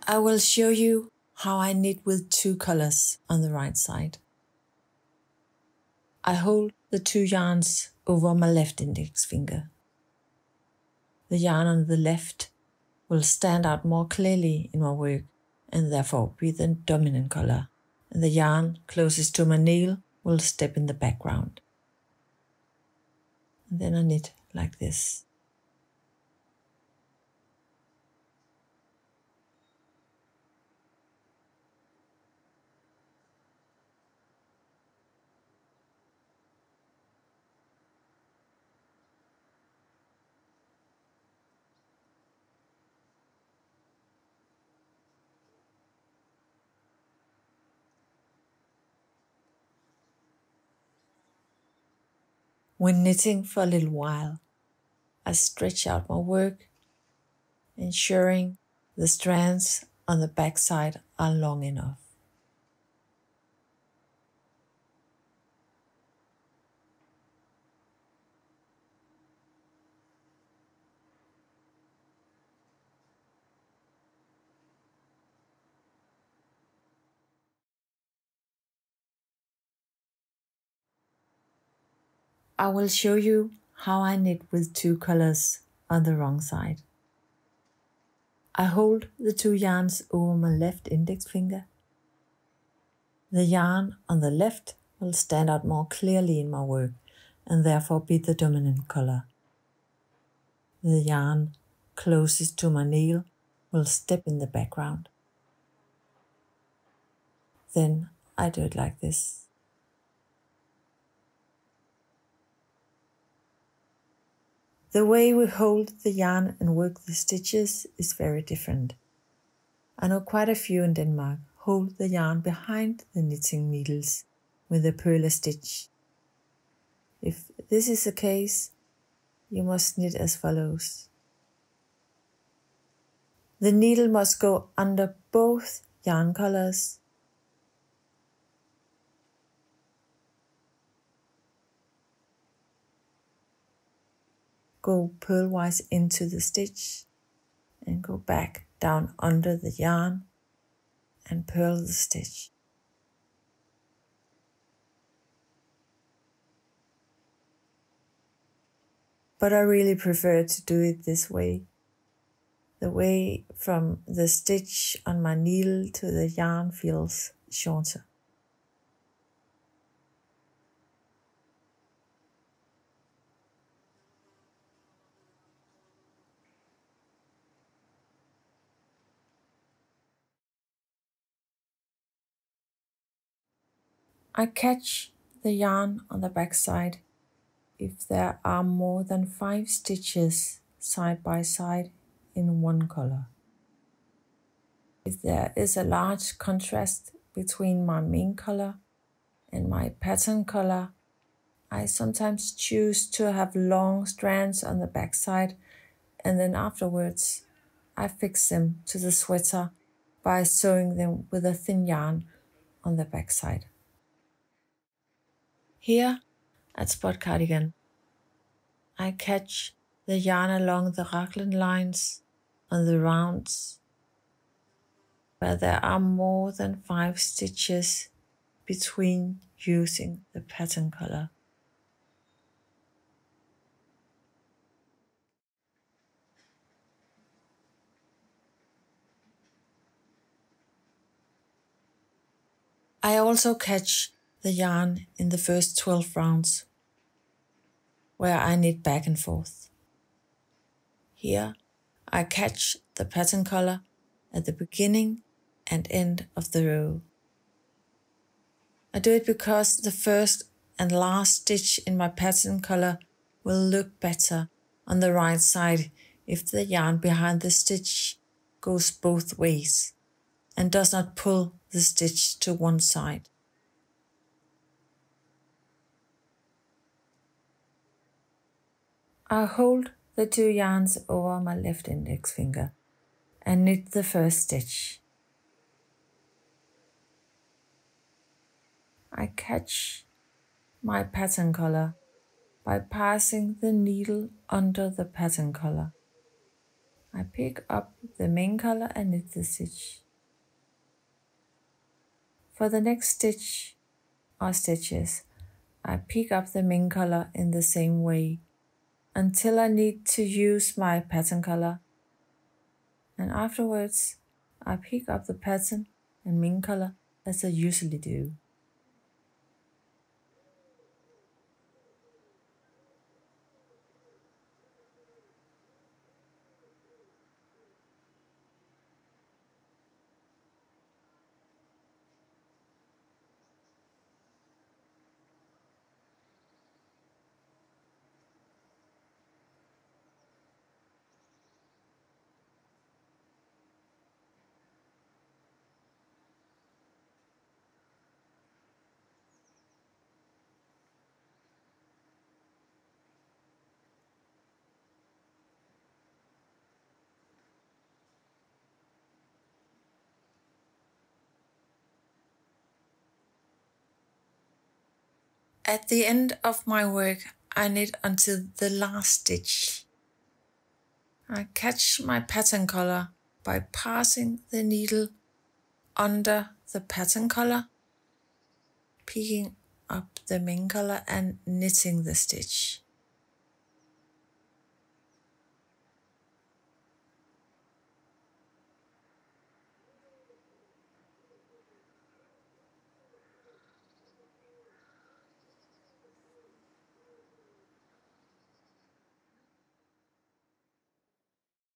I will show you how I knit with two colors on the right side. I hold the two yarns over my left index finger. The yarn on the left will stand out more clearly in my work and therefore be the dominant color, and the yarn closest to my nail will step in the background. And then I knit like this. When knitting for a little while, I stretch out my work, ensuring the strands on the back side are long enough. I will show you how I knit with two colors on the wrong side. I hold the two yarns over my left index finger. The yarn on the left will stand out more clearly in my work and therefore be the dominant color. The yarn closest to my nail will step in the background. Then I do it like this. The way we hold the yarn and work the stitches is very different. I know quite a few in Denmark hold the yarn behind the knitting needles with a purl stitch. If this is the case, you must knit as follows. The needle must go under both yarn colors. Go purlwise into the stitch and go back down under the yarn and purl the stitch. But I really prefer to do it this way. The way from the stitch on my needle to the yarn feels shorter. I catch the yarn on the back side if there are more than 5 stitches side by side in one color. If there is a large contrast between my main color and my pattern color, I sometimes choose to have long strands on the back side, and then afterwards I fix them to the sweater by sewing them with a thin yarn on the back side. Here at Spot Cardigan, I catch the yarn along the raglan lines on the rounds where there are more than 5 stitches between using the pattern color. I also catch the yarn in the first 12 rounds, where I knit back and forth. Here I catch the pattern color at the beginning and end of the row. I do it because the first and last stitch in my pattern color will look better on the right side if the yarn behind the stitch goes both ways and does not pull the stitch to one side. I hold the two yarns over my left index finger and knit the first stitch. I catch my pattern color by passing the needle under the pattern color. I pick up the main color and knit the stitch. For the next stitch or stitches, I pick up the main color in the same way until I need to use my pattern color, and afterwards I pick up the pattern and main color as I usually do. At the end of my work, I knit until the last stitch. I catch my pattern color by passing the needle under the pattern color, picking up the main color and knitting the stitch.